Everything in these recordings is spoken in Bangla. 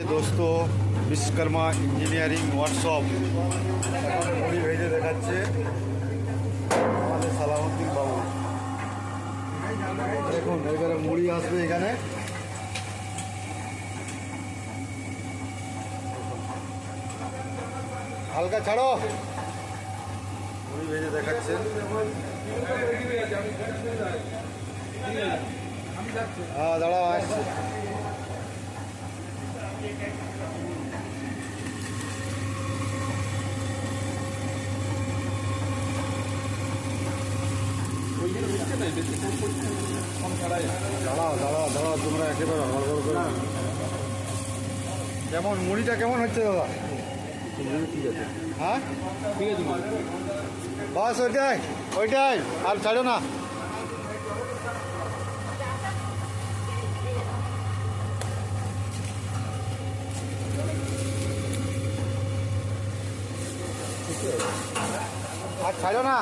दोस्तों विश्वकर्मा इंजिनियरिंग वर्कशॉप मुड़ी भेजे देखाচ্ছে আমাদের সালাউদ্দিন বাবু। দেখুন এবারে মুড়ি আসবে এখানে, হালকা ছাড়ো, মুড়ি ভেজে দেখাচ্ছে। হ্যাঁ দাঁড়াও আসছে। দাঁড়াও দাঁড়াও দাঁড়াও, তোমরা একেবারে হড়বড় করে। কেমন মুড়িটা কেমন হচ্ছে দাদা? ঠিক আছে, হ্যাঁ ঠিক আছে, বাস ওইটাই ওইটাই, আর ছাড়ো না। আর ছাড়ো না,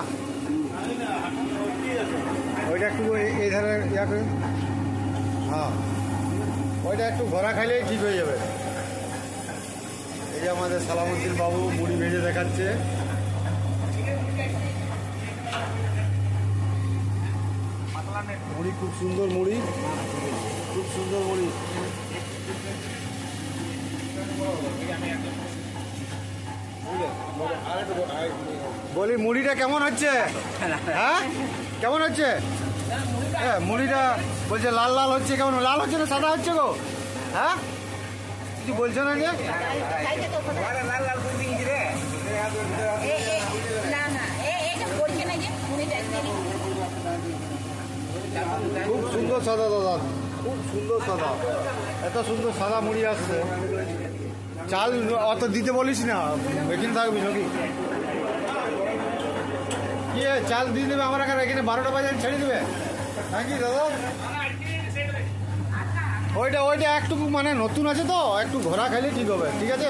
ওইটা একটু এই ধারে ইয়া করে, হ্যাঁ ওইটা একটু ঘোরা খাইলেই ঠিক হয়ে যাবে। এই যে আমাদের সালাউদ্দিন বাবু মুড়ি ভেজে দেখাচ্ছে। মুড়ি খুব সুন্দর, মুড়ি খুব সুন্দর মুড়ি। বলি মুড়িটা কেমন হচ্ছে? হ্যাঁ কেমন হচ্ছে? হ্যাঁ মুড়িটা বলছে লাল লাল হচ্ছে, কেমন লাল হচ্ছে না সাদা হচ্ছে গো? হ্যাঁ কিছু বলছো না যে? খুব সুন্দর সাদা দাদা, খুব সুন্দর সাদা, এত সুন্দর সাদা মুড়ি আসছে। চাল অত দিতে বলিস না, এখানে থাকবি নাকি? কি চাল দিয়ে দেবে আমার এখানে? এখানে 12টা বাজে ছেড়ে দেবে নাকি দাদা? ওইটা ওইটা একটু মানে নতুন আছে তো, একটু ঘোরা খাইলে ঠিক হবে, ঠিক আছে?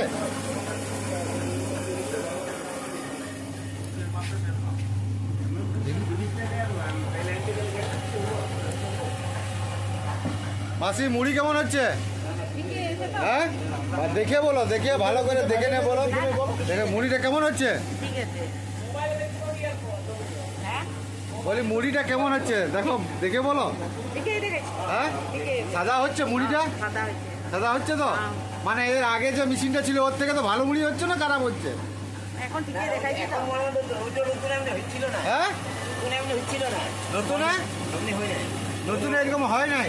মাসি মুড়ি কেমন হচ্ছে? হ্যাঁ দেখে বলো, দেখে ভালো করে দেখে নে বলো, দেখে মুড়িটা কেমন হচ্ছে? বলি মুড়িটা কেমন হচ্ছে দেখো, দেখে বলো। হ্যাঁ সাদা হচ্ছে মুড়িটা, সাদা হচ্ছে তো? মানে এর আগে যে মেশিনটা ছিল ওর থেকে তো ভালো মুড়ি হচ্ছে না খারাপ হচ্ছে? হ্যাঁ নতুন নতুন এরকম হয় নাই?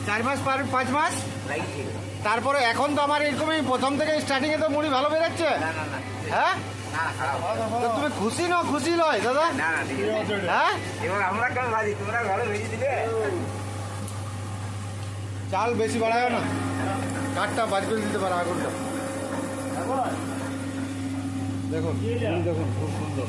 4 মাস 5 মাস তারপরে এখন তো আমার এরকমই প্রথম থেকে স্টার্টিং এ তো মুড়ি ভালো বেরোচ্ছে। হ্যাঁ তুমি খুশি না খুশি নয় দাদা? হ্যাঁ চাল বেশি বাড়ায় না, কাঠটা বাজ করে দিতে পারে আগুনটা। দেখুন দেখুন খুব সুন্দর।